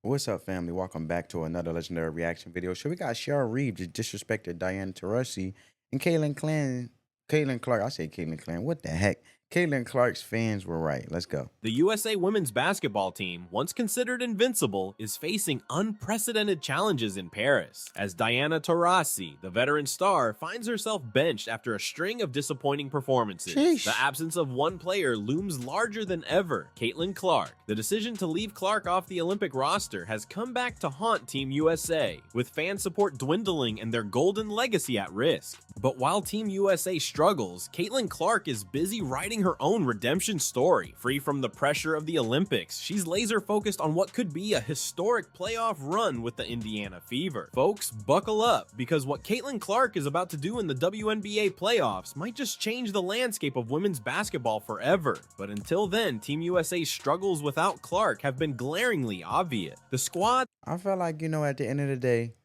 What's up, family? Welcome back to another legendary reaction video. So we got Cheryl Reeve just disrespected Diana Taurasi and Caitlin Clark. I say Caitlin Clan. What the heck? Caitlin Clark's fans were right. Let's go. The USA women's basketball team, once considered invincible, is facing unprecedented challenges in Paris, as Diana Taurasi, the veteran star, finds herself benched after a string of disappointing performances. Sheesh. The absence of one player looms larger than ever, Caitlin Clark. The decision to leave Clark off the Olympic roster has come back to haunt Team USA, with fan support dwindling and their golden legacy at risk. But while Team USA struggles, Caitlin Clark is busy writing her own redemption story. Free from the pressure of the Olympics, she's laser focused on what could be a historic playoff run with the Indiana Fever. Folks, buckle up, because what Caitlin Clark is about to do in the WNBA playoffs might just change the landscape of women's basketball forever. But until then, Team USA's struggles without Clark have been glaringly obvious. The squad... I feel like, at the end of the day,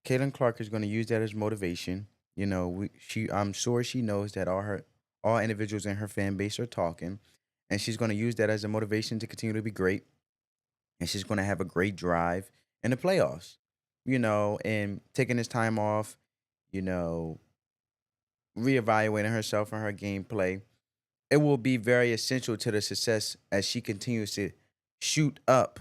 Caitlin Clark is going to use that as motivation. I'm sure she knows that all individuals in her fan base are talking, and she's going to use that as a motivation to continue to be great, and she's going to have a great drive in the playoffs, and taking this time off, reevaluating herself and her gameplay. It will be very essential to the success as she continues to shoot up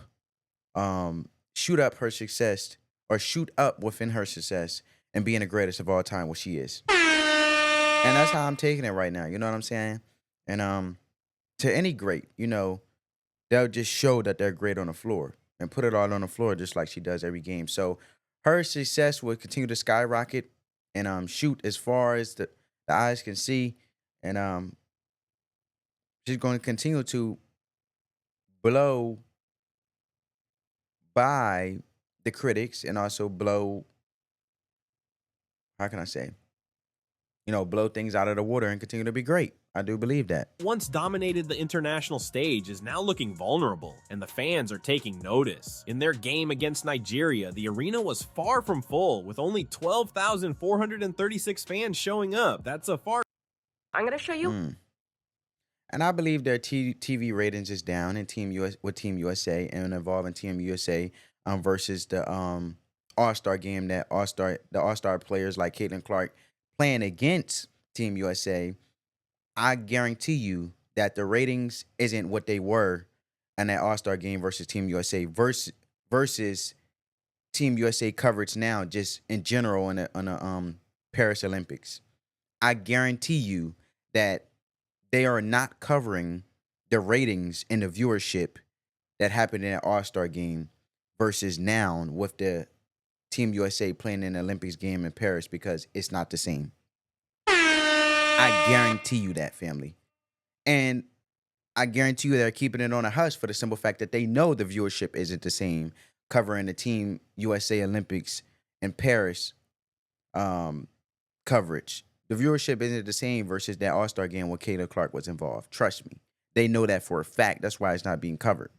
her success, or shoot up within her success and being the greatest of all time, what she is. And that's how I'm taking it right now. You know what I'm saying? And to any great, they'll just show that they're great on the floor and put it all on the floor just like she does every game. So her success will continue to skyrocket and shoot as far as the eyes can see. And she's going to continue to blow by the critics and also blow, how can I say, blow things out of the water and continue to be great. I do believe that. Once dominated the international stage is now looking vulnerable, and the fans are taking notice. In their game against Nigeria, the arena was far from full, with only 12,436 fans showing up. That's a far... I'm going to show you. And I believe their TV ratings is down in Team USA and involving Team USA versus the All-Star game that the All-Star players like Caitlin Clark playing against Team USA. I guarantee you that the ratings isn't what they were in that All-Star game versus Team USA versus Team USA coverage now, just in general on the Paris Olympics. I guarantee you that they are not covering the ratings and the viewership that happened in that All-Star game versus now with the Team USA playing in the Olympics game in Paris, because it's not the same. I guarantee you that, family. And I guarantee you they're keeping it on a hush for the simple fact that they know the viewership isn't the same covering the Team USA Olympics in Paris coverage. The viewership isn't the same versus that All-Star game where Caitlin Clark was involved. Trust me. They know that for a fact. That's why it's not being covered.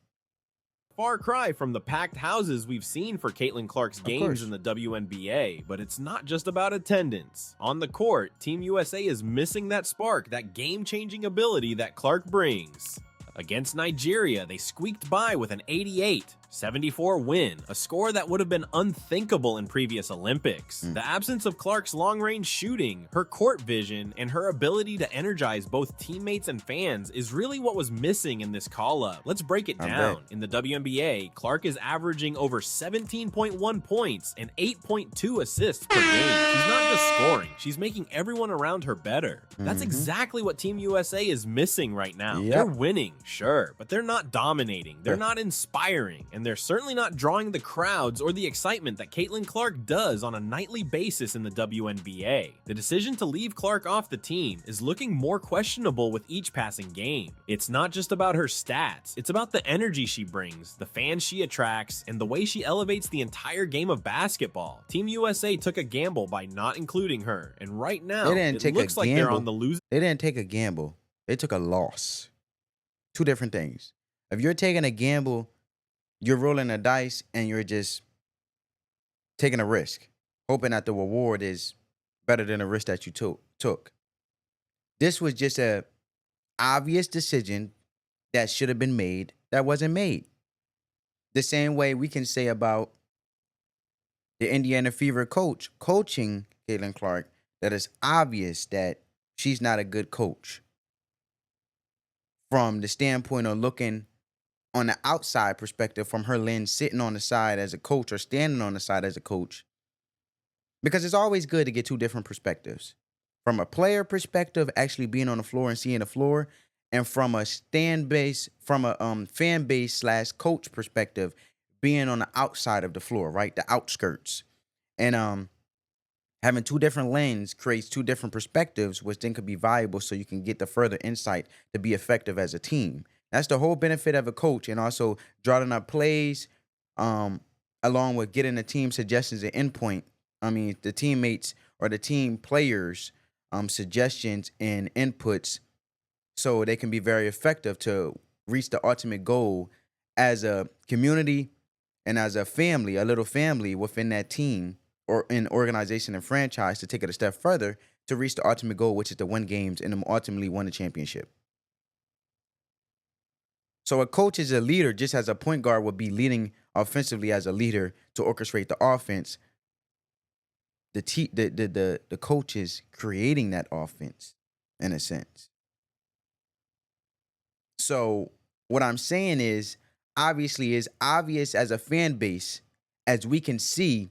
Far cry from the packed houses we've seen for Caitlin Clark's games in the WNBA, but it's not just about attendance. On the court, Team USA is missing that spark, that game-changing ability that Clark brings. Against Nigeria, they squeaked by with an 88-74 win, a score that would have been unthinkable in previous Olympics. The absence of Clark's long-range shooting, her court vision, and her ability to energize both teammates and fans is really what was missing in this call-up. Let's break it down. In the WNBA, Clark is averaging over 17.1 points and 8.2 assists per game. She's not just scoring, she's making everyone around her better. That's exactly what Team USA is missing right now. They're winning, sure, but they're not dominating, they're not inspiring, and they're certainly not drawing the crowds or the excitement that Caitlin Clark does on a nightly basis in the WNBA. The decision to leave Clark off the team is looking more questionable with each passing game. It's not just about her stats, it's about the energy she brings, the fans she attracts, and the way she elevates the entire game of basketball. Team USA took a gamble by not including her, and right now, it looks like they're on the losing. They didn't take a gamble. They took a loss. Two different things. If you're taking a gamble, you're rolling the dice and you're just taking a risk, hoping that the reward is better than the risk that you took. This was just a obvious decision that should have been made that wasn't made. The same way we can say about the Indiana Fever coach coaching Caitlin Clark that it's obvious that she's not a good coach from the standpoint of looking on the outside perspective from her lens, sitting on the side as a coach or standing on the side as a coach. Because it's always good to get two different perspectives. From a player perspective, actually being on the floor and seeing the floor, and from a fan base slash coach perspective, being on the outside of the floor, right? The outskirts. And having two different lanes creates two different perspectives, which then could be valuable so you can get the further insight to be effective as a team. That's the whole benefit of a coach, and also drawing up plays, um, along with getting the team suggestions and endpoint. I mean, the teammates or the team players' suggestions and inputs, so they can be very effective to reach the ultimate goal as a community and as a family, a little family within that team or in organization and franchise to take it a step further to reach the ultimate goal, which is to win games and ultimately win the championship. So a coach is a leader, just as a point guard would be leading offensively as a leader to orchestrate the offense. The coach is creating that offense in a sense. So what I'm saying is obviously is obvious as a fan base, as we can see,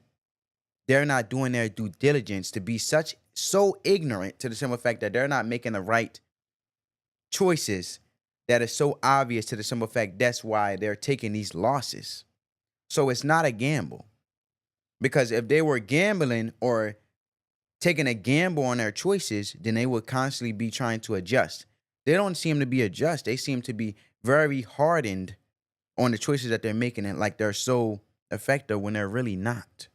they're not doing their due diligence to be so ignorant to the simple fact that they're not making the right choices that is so obvious to the simple fact that's why they're taking these losses. So it's not a gamble. Because if they were gambling or taking a gamble on their choices, then they would constantly be trying to adjust. They don't seem to be adjust. They seem to be very hardened on the choices that they're making and like they're so effective when they're really not.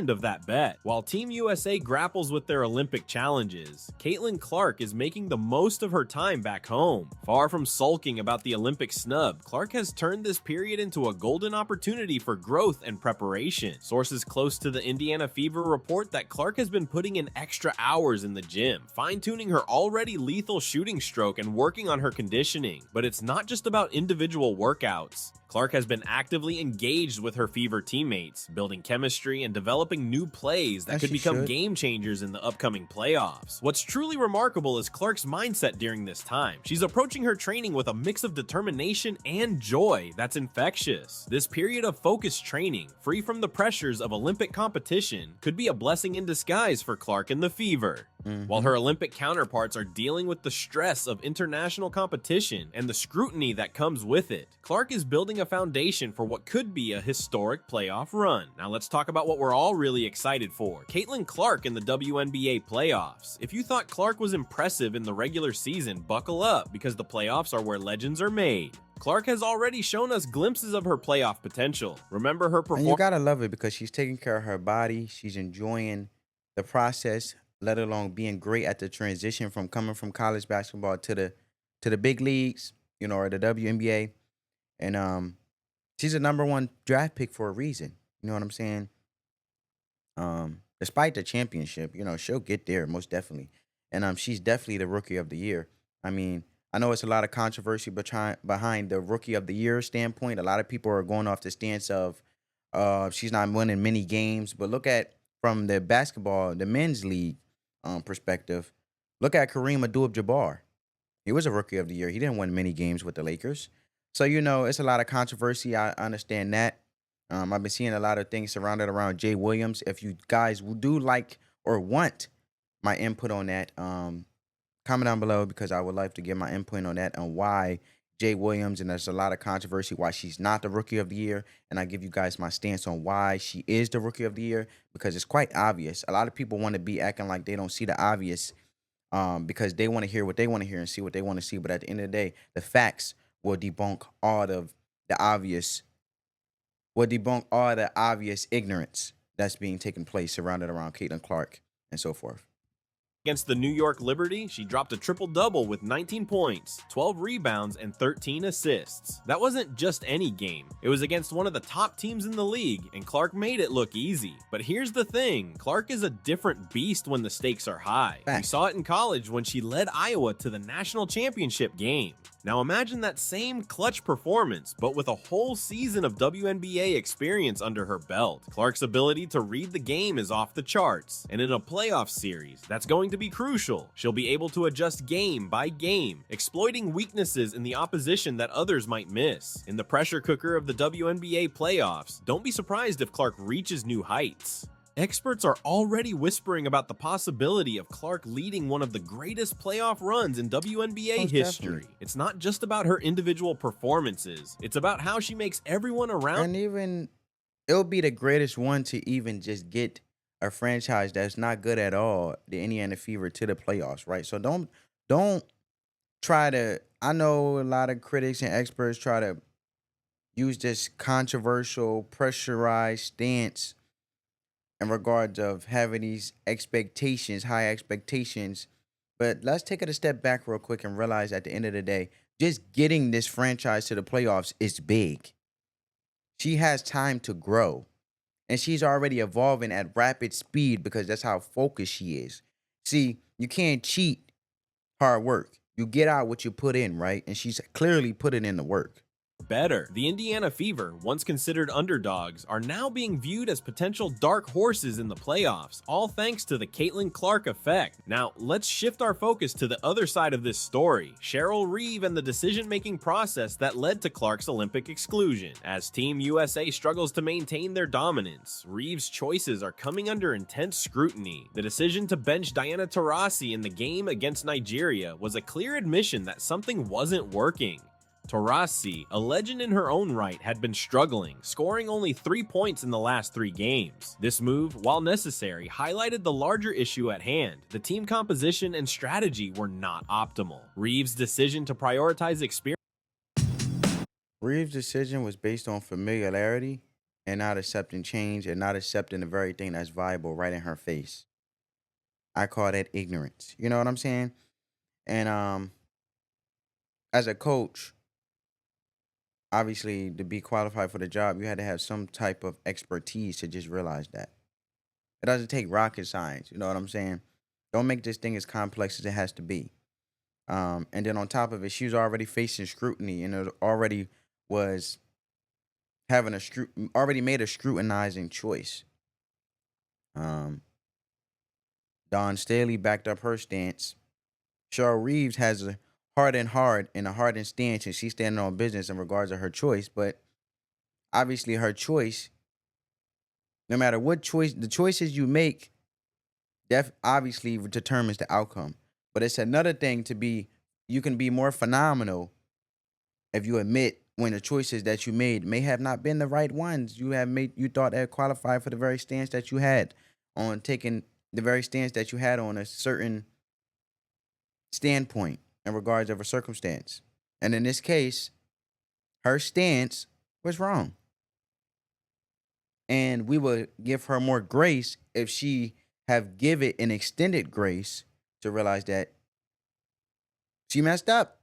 Of that bet. While Team USA grapples with their Olympic challenges, Caitlin Clark is making the most of her time back home. Far from sulking about the Olympic snub, Clark has turned this period into a golden opportunity for growth and preparation. Sources close to the Indiana Fever report that Clark has been putting in extra hours in the gym, fine-tuning her already lethal shooting stroke and working on her conditioning. But it's not just about individual workouts. Clark has been actively engaged with her Fever teammates, building chemistry and developing new plays that could become game changers in the upcoming playoffs. What's truly remarkable is Clark's mindset during this time. She's approaching her training with a mix of determination and joy that's infectious. This period of focused training, free from the pressures of Olympic competition, could be a blessing in disguise for Clark and the Fever. While her Olympic counterparts are dealing with the stress of international competition and the scrutiny that comes with it, Clark is building a foundation for what could be a historic playoff run. Now let's talk about what we're all really excited for. Caitlin Clark in the WNBA playoffs. If you thought Clark was impressive in the regular season, buckle up because the playoffs are where legends are made. Clark has already shown us glimpses of her playoff potential. Remember her performance. And you gotta love it because she's taking care of her body. She's enjoying the process, let alone being great at the transition from coming from college basketball to the big leagues, or the WNBA. And she's a number one draft pick for a reason. You know what I'm saying? Despite the championship, she'll get there most definitely. And she's definitely the rookie of the year. I mean, I know it's a lot of controversy behind the rookie of the year standpoint. A lot of people are going off the stance of she's not winning many games, but look at from the basketball, the men's league perspective. Look at Kareem Abdul-Jabbar. He was a rookie of the year. He didn't win many games with the Lakers. So, it's a lot of controversy. I understand that. I've been seeing a lot of things surrounded around Jay Williams. If you guys do like or want my input on that, comment down below because I would like to give my input on that and why Jay Williams, and there's a lot of controversy why she's not the rookie of the year. And I give you guys my stance on why she is the rookie of the year because it's quite obvious. A lot of people want to be acting like they don't see the obvious because they want to hear what they want to hear and see what they want to see. But at the end of the day, the facts will debunk all of the obvious, ignorance that's being taken place surrounded around Caitlin Clark and so forth. Against the New York Liberty, she dropped a triple-double with 19 points, 12 rebounds, and 13 assists. That wasn't just any game. It was against one of the top teams in the league, and Clark made it look easy. But here's the thing, Clark is a different beast when the stakes are high. We saw it in college when she led Iowa to the national championship game. Now imagine that same clutch performance, but with a whole season of WNBA experience under her belt. Clark's ability to read the game is off the charts, and in a playoff series, that's going to be crucial. She'll be able to adjust game by game, exploiting weaknesses in the opposition that others might miss. In the pressure cooker of the WNBA playoffs, don't be surprised if Clark reaches new heights. Experts are already whispering about the possibility of Clark leading one of the greatest playoff runs in WNBA history. Definitely. It's not just about her individual performances, it's about how she makes everyone around. And even it'll be the greatest one to even just get a franchise that's not good at all, the Indiana Fever, to the playoffs, right? So don't try to. I know a lot of critics and experts try to use this controversial, pressurized stance in regards of having these expectations, high expectations. But let's take it a step back real quick and realize at the end of the day, just getting this franchise to the playoffs is big. She has time to grow. And she's already evolving at rapid speed because that's how focused she is. See, you can't cheat hard work. You get out what you put in, right? And she's clearly putting in the work. Better. The Indiana Fever, once considered underdogs, are now being viewed as potential dark horses in the playoffs, all thanks to the Caitlin Clark effect. Now, let's shift our focus to the other side of this story, Cheryl Reeve and the decision-making process that led to Clark's Olympic exclusion. As Team USA struggles to maintain their dominance, Reeve's choices are coming under intense scrutiny. The decision to bench Diana Taurasi in the game against Nigeria was a clear admission that something wasn't working. Taurasi, a legend in her own right, had been struggling, scoring only 3 points in the last 3 games. This move, while necessary, highlighted the larger issue at hand. The team composition and strategy were not optimal. Reeve's decision to prioritize experience. Reeves' decision was based on familiarity and not accepting change and not accepting the very thing that's viable right in her face. I call that ignorance. You know what I'm saying? And as a coach, obviously to be qualified for the job, you had to have some type of expertise to just realize that. It doesn't take rocket science. You know what I'm saying? Don't make this thing as complex as it has to be. And then on top of it, she was already facing scrutiny, and it already was having already made a scrutinizing choice. Don Staley backed up her stance. Cheryl Reeves has a hardened stance, and she's standing on business in regards to her choice. But obviously, her choice, no matter what choice, the choices you make, obviously determines the outcome. But it's another thing you can be more phenomenal if you admit when the choices that you made may have not been the right ones. You thought that qualified for the very stance that you had on taking the very stance that you had on a certain standpoint in regards of a circumstance. And in this case, her stance was wrong. And we would give her more grace if she have given an extended grace to realize that she messed up.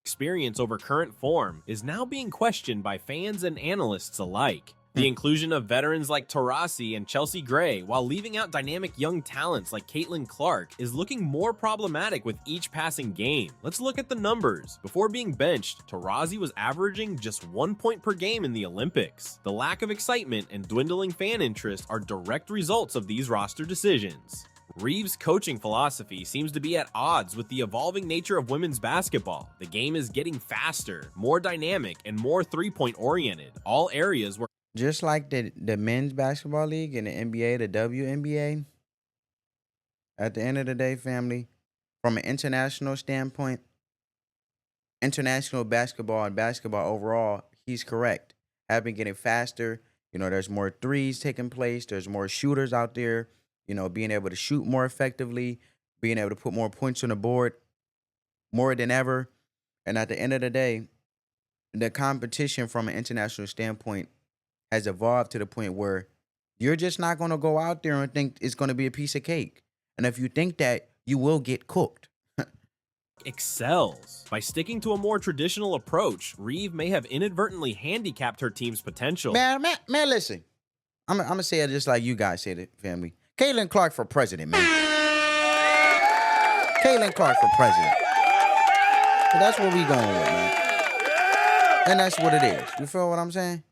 Experience over current form is now being questioned by fans and analysts alike. The inclusion of veterans like Taurasi and Chelsea Gray, while leaving out dynamic young talents like Caitlin Clark, is looking more problematic with each passing game. Let's look at the numbers. Before being benched, Taurasi was averaging just 1 point per game in the Olympics. The lack of excitement and dwindling fan interest are direct results of these roster decisions. Reeve's coaching philosophy seems to be at odds with the evolving nature of women's basketball. The game is getting faster, more dynamic, and more three-point oriented, all areas where Just like the men's basketball league and the NBA, the WNBA, at the end of the day, family, from an international standpoint, international basketball and basketball overall, he's correct. Have been getting faster. There's more threes taking place. There's more shooters out there, being able to shoot more effectively, being able to put more points on the board more than ever. And at the end of the day, the competition from an international standpoint has evolved to the point where you're just not going to go out there and think it's going to be a piece of cake. And if you think that, you will get cooked. Excels. By sticking to a more traditional approach, Reeve may have inadvertently handicapped her team's potential. Man, listen. I'm gonna say it just like you guys said it, family. Caitlin Clark for president, man. Caitlin Clark for president. So that's what we going with, man. And that's what it is. You feel what I'm saying?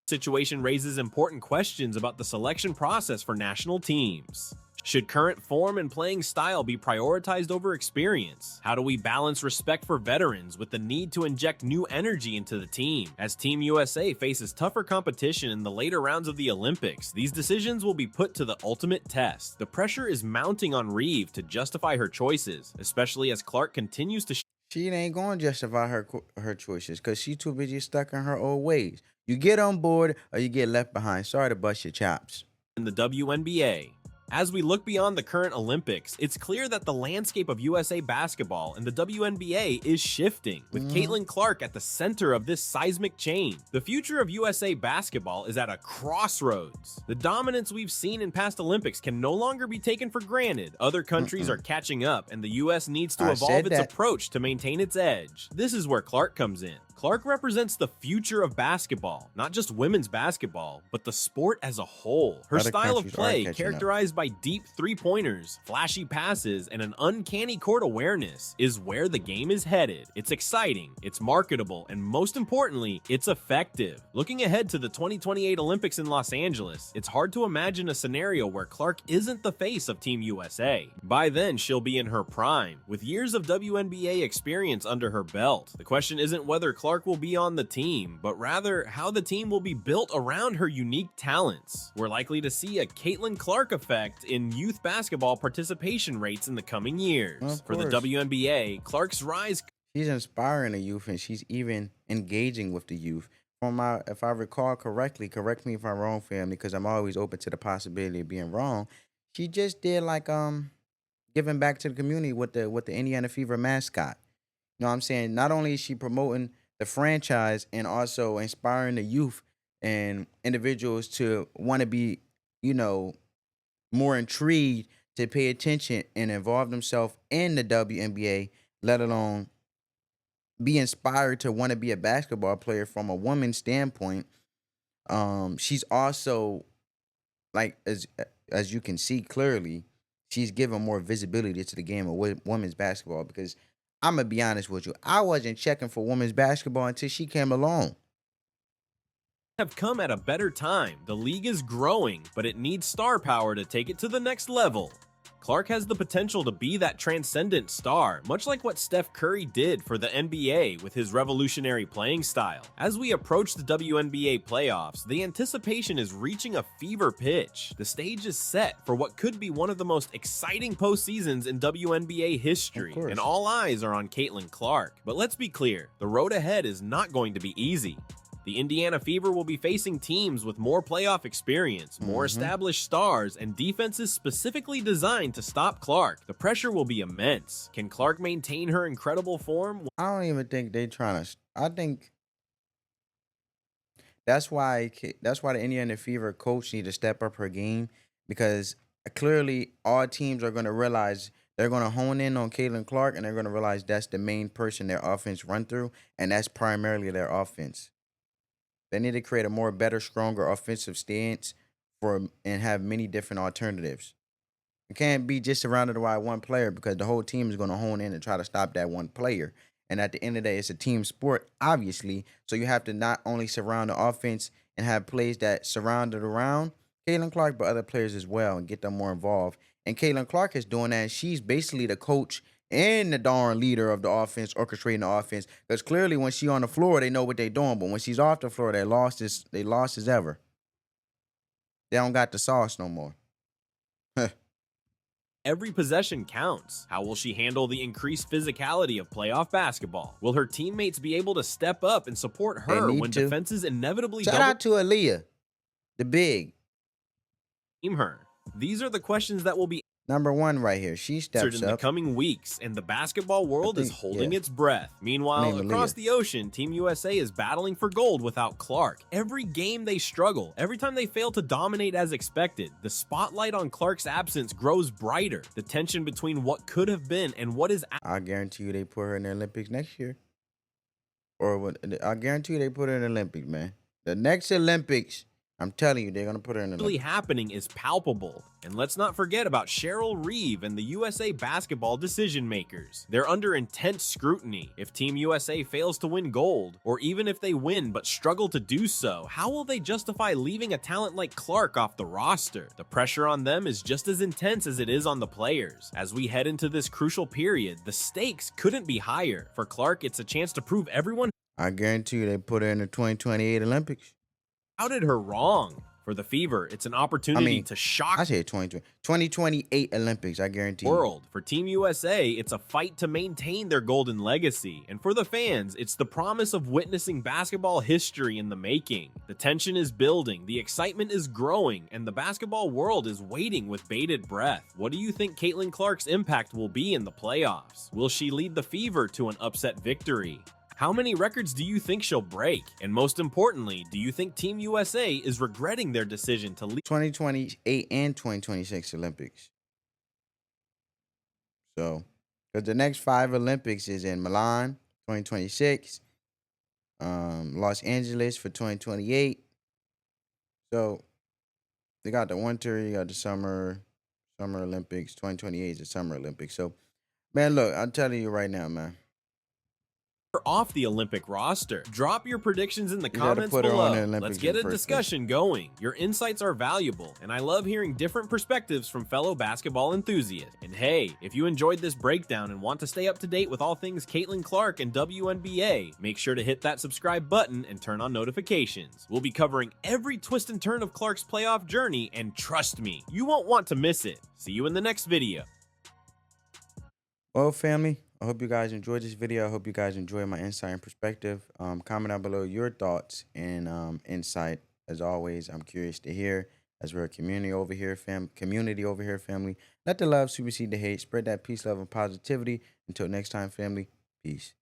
Situation raises important questions about the selection process for national teams. Should current form and playing style be prioritized over experience? How do we balance respect for veterans with the need to inject new energy into the team? As Team USA faces tougher competition in the later rounds of the Olympics, these decisions will be put to the ultimate test. The pressure is mounting on Reeve to justify her choices, especially as Clark continues to She ain't going to justify her choices because she too busy stuck in her old ways. You get on board or you get left behind. Sorry to bust your chops. in the WNBA. As we look beyond the current Olympics, it's clear that the landscape of USA basketball and the WNBA is shifting, with Caitlin Clark at the center of this seismic change. The future of USA basketball is at a crossroads. The dominance we've seen in past Olympics can no longer be taken for granted. Other countries are catching up, and the US needs to evolve its approach to maintain its edge. This is where Clark comes in. Clark represents the future of basketball, not just women's basketball, but the sport as a whole. Her style of play, characterized by deep three-pointers, flashy passes, and an uncanny court awareness, is where the game is headed. It's exciting, it's marketable, and most importantly, it's effective. Looking ahead to the 2028 Olympics in Los Angeles, it's hard to imagine a scenario where Clark isn't the face of Team USA. By then, she'll be in her prime, with years of WNBA experience under her belt. The question isn't whether Clark will be on the team, but rather how the team will be built around her unique talents. We're likely to see a Caitlin Clark effect in youth basketball participation rates in the coming years. For the WNBA, Clark's rise. She's inspiring the youth and she's even engaging with the youth. If I recall correctly, correct me if I'm wrong, family, because I'm always open to the possibility of being wrong. She just did like giving back to the community with the Indiana Fever mascot. You know what I'm saying? Not only is she promoting the franchise and also inspiring the youth and individuals to want to be, more intrigued to pay attention and involve themselves in the WNBA, let alone be inspired to want to be a basketball player from a woman's standpoint. She's also, like, as you can see clearly, she's giving more visibility to the game of women's basketball because I'm going to be honest with you. I wasn't checking for women's basketball until she came along. Have come at a better time. The league is growing, but it needs star power to take it to the next level. Clark has the potential to be that transcendent star, much like what Steph Curry did for the NBA with his revolutionary playing style. As we approach the WNBA playoffs, the anticipation is reaching a fever pitch. The stage is set for what could be one of the most exciting postseasons in WNBA history, and all eyes are on Caitlin Clark. But let's be clear, the road ahead is not going to be easy. The Indiana Fever will be facing teams with more playoff experience, more established stars, and defenses specifically designed to stop Clark. The pressure will be immense. Can Clark maintain her incredible form? I don't even think they're trying to. I think that's why the Indiana Fever coach need to step up her game because clearly all teams are going to realize they're going to hone in on Caitlin Clark and they're going to realize that's the main person their offense run through, and that's primarily their offense. They need to create a more better, stronger offensive stance and have many different alternatives. You can't be just surrounded by one player because the whole team is going to hone in and try to stop that one player. And at the end of the day, it's a team sport, obviously. So you have to not only surround the offense and have plays that surrounded around Caitlin Clark, but other players as well and get them more involved. And Caitlin Clark is doing that. And she's basically the coach and the darn leader of the offense, orchestrating the offense. Because clearly when she's on the floor, they know what they're doing. But when she's off the floor, they lost as ever. They don't got the sauce no more. Every possession counts. How will she handle the increased physicality of playoff basketball? Will her teammates be able to step up and support her when defenses inevitably Shout out to Aaliyah, the big. Team her? These are the questions that will be Number one right here. She steps in the up. coming weeks, and the basketball I world is think, holding yeah. its breath. Her Meanwhile, name across Aaliyah. the ocean, Team USA is battling for gold without Clark. Every game they struggle, every time they fail to dominate as expected, the spotlight on Clark's absence grows brighter. The tension between what could have been and what is I guarantee you they put her in the Olympics next year. Or what? I guarantee you they put her in the Olympics, man. The next Olympics, I'm telling you, they're gonna put her in the really Olympics. happening is palpable. And let's not forget about Cheryl Reeve and the USA basketball decision makers. They're under intense scrutiny. If Team USA fails to win gold, or even if they win but struggle to do so, how will they justify leaving a talent like Clark off the roster? The pressure on them is just as intense as it is on the players. As we head into this crucial period, the stakes couldn't be higher. For Clark, it's a chance to prove everyone I guarantee you they put her in the 2028 Olympics. doubted her wrong. For the Fever, it's an opportunity to shock I say 2028 Olympics, I guarantee the you. world. For Team USA, it's a fight to maintain their golden legacy. And for the fans, it's the promise of witnessing basketball history in the making. The tension is building, the excitement is growing, and the basketball world is waiting with bated breath. What do you think Caitlin Clark's impact will be in the playoffs? Will she lead the Fever to an upset victory? How many records do you think she'll break? And most importantly, do you think Team USA is regretting their decision to leave 2028 and 2026 Olympics. So, because the next 5 Olympics is in Milan, 2026, Los Angeles for 2028. So, they got the winter, you got the summer Olympics. 2028 is the Summer Olympics. So, man, look, I'm telling you right now, man. off the Olympic roster? Drop your predictions in the You gotta comments put her on the below. Olympics Let's in get the a first discussion going. Your insights are valuable, and I love hearing different perspectives from fellow basketball enthusiasts. And hey, if you enjoyed this breakdown and want to stay up to date with all things Caitlin Clark and WNBA, make sure to hit that subscribe button and turn on notifications. We'll be covering every twist and turn of Clark's playoff journey, and trust me, you won't want to miss it. See you in the next video. Well, family, I hope you guys enjoyed this video. I hope you guys enjoyed my insight and perspective. Comment down below your thoughts and insight. As always, I'm curious to hear. As we're a community over here, family. Let the love supersede the hate. Spread that peace, love, and positivity. Until next time, family. Peace.